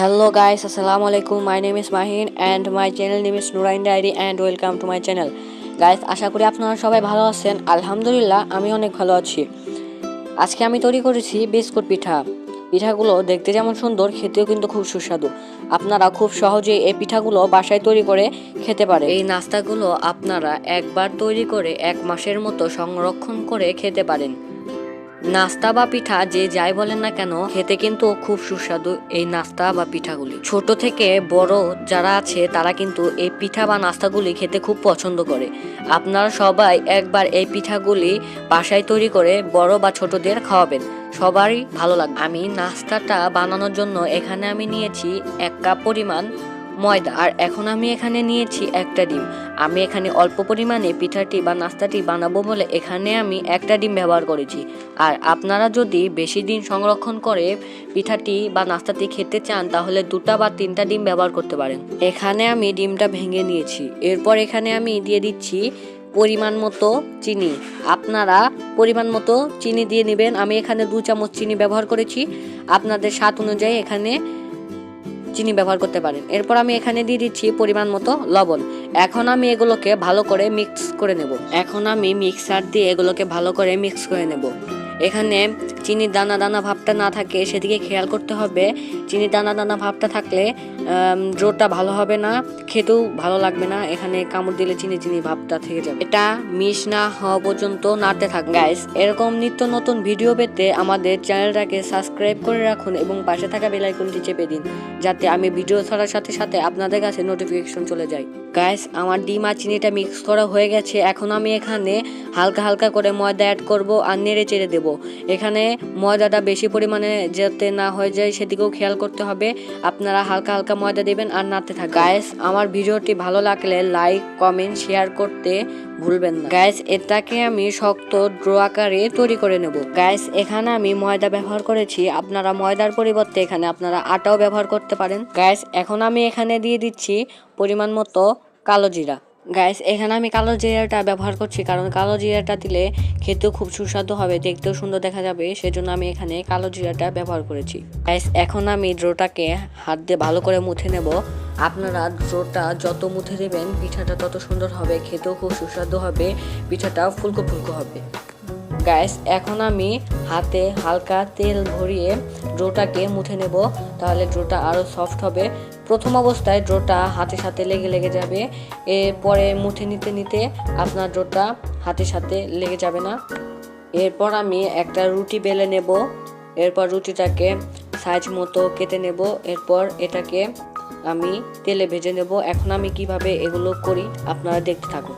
Hello guys, assalamu alaikum. My name is Mahin and my channel name is Nurain Dairy and welcome to my channel. Guys, আশা করি আপনারা সবাই ভালো আছেন। আলহামদুলিল্লাহ আমি অনেক ভালো আছি। আজকে আমি তৈরি করেছি বিস্কুট পিঠা। পিঠাগুলো দেখতে যেমন সুন্দর, খেতেও কিন্তু খুব সুস্বাদু। আপনারা খুব সহজেই এই পিঠাগুলো বাসায় তৈরি করে খেতে পারেন। এই নাস্তাগুলো আপনারা একবার তৈরি করে 1 মাসের মতো সংরক্ষণ করে খেতে পারেন। নাস্তা বা পিঠা যে যাই বলেন না কেন, খেতে কিন্তু খুব সুস্বাদু এই নাস্তা বা পিঠাগুলি। ছোট থেকে বড় যারা আছে তারা কিন্তু এই পিঠা বা নাস্তাগুলি খেতে খুব পছন্দ করে। আপনারা সবাই একবার এই পিঠাগুলি বাসায় তৈরি করে বড় বা ছোটদের খাওয়াবেন, সবারই ভালো লাগবে। আমি নাস্তাটা বানানোর জন্য এখানে আমি নিয়েছি 1 কাপ পরিমাণ ময়দা, আর এখন আমি এখানে নিয়েছি 1টা ডিম। আমি এখানে অল্প পরিমাণে পিঠাটি বা নাস্তাটি বানাবো বলে এখানে আমি 1টা ডিম ব্যবহার করেছি। আর আপনারা যদি বেশি দিন সংরক্ষণ করে পিঠাটি বা নাস্তাটি খেতে চান তাহলে 2টা বা 3টা ডিম ব্যবহার করতে পারেন। এখানে আমি ডিমটা ভেঙে নিয়েছি। এরপর এখানে আমি দিয়ে দিচ্ছি পরিমাণ মতো চিনি। আপনারা পরিমাণ মতো চিনি দিয়ে নেবেন। আমি এখানে 2 চামচ চিনি ব্যবহার করেছি। আপনাদের স্বাদ অনুযায়ী এখানে চিনি ব্যবহার করতে পারেন। এরপর আমি এখানে দিয়ে দিচ্ছি পরিমাণ মতো লবণ। এখন আমি এগুলোকে ভালো করে মিক্স করে নেব। এখন আমি মিক্সার দিয়ে এগুলোকে ভালো করে মিক্স করে নেব। এখানে চিনির দানা দানা ভাবটা না থাকে সেদিকে খেয়াল করতে হবে। চিনির দানা দানা ভাবটা থাকলে ডোটা ভালো হবে না, খেতেও ভালো লাগবে না। এখানে কামড় দিলে চিনি চিনি ভাবটা থেকে যাবে। এটা মিশ না হওয়া পর্যন্ত নাড়তে থাকুন। গাইস, এরকম নিত্য নতুন ভিডিও পেতে আমাদের চ্যানেলটাকে সাবস্ক্রাইব করে রাখুন এবং পাশে থাকা বেল আইকনটি চেপে দিন, যাতে আমি ভিডিও ছাড়ার সাথে সাথে আপনাদের কাছে নোটিফিকেশন চলে যায়। গাইস, আমার ডিম আর চিনিটা মিক্স করা হয়ে গেছে। এখন আমি এখানে হালকা হালকা করে ময়দা অ্যাড করব আর নেড়ে চেড়ে দেব। এখানে ময়দাটা বেশি পরিমাণে যাতে না হয়ে যায় সেদিকেও খেয়াল করতে হবে। আপনারা হালকা হালকা ময়দা দেবেন আর নাড়তে থাকবেন। গাইস, আমার ভিডিওটি ভালো লাগলে লাইক, কমেন্ট, শেয়ার করতে ভুলবেন না। গাইস, এটাকে আমি শক্ত ড্রো আকারে তৈরি করে নেব। গাইস, এখানে আমি ময়দা ব্যবহার করেছি। আপনারা ময়দার পরিবর্তে এখানে আপনারা আটাও ব্যবহার করতে পারেন। গাইস, এখন আমি এখানে দিয়ে দিচ্ছি পরিমাণ মতো কালো জিরা। গাইস, এখানে আমি কালো জিরাটা ব্যবহার করছি কারণ কালো জিরাটা দিলে খেতেও খুব সুস্বাদু হবে, দেখতেও সুন্দর দেখা যাবে, সেজন্য আমি এখানে কালো জিরাটা ব্যবহার করেছি। গাইস, এখন আমি ড্রোটাকে হাত দিয়ে ভালো করে মুথে নেব। আপনারা ড্রোটা যত মুথে দেবেন পিঠাটা তত সুন্দর হবে, খেতেও খুব সুস্বাদু হবে, পিঠাটা ফুলকো ফুলকো হবে। গাইস, এখন আমি হাতে হালকা তেল ভরিয়ে ড্রোটাকে মুথে নেব, তাহলে ড্রোটা আরও সফট হবে। প্রথম অবস্থায় ড্রোটা হাতের সাথে লেগে যাবে, এরপরে মুথে নিতে নিতে আপনার ড্রোটা হাতের সাথে লেগে যাবে না। এরপর আমি একটা রুটি বেলে নেব। এরপর রুটিটাকে সাইজ মতো কেটে নেব। এরপর এটাকে আমি তেলে ভেজে নেব। এখন আমি কিভাবে এগুলো করি আপনারা দেখতে থাকুন।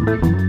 you.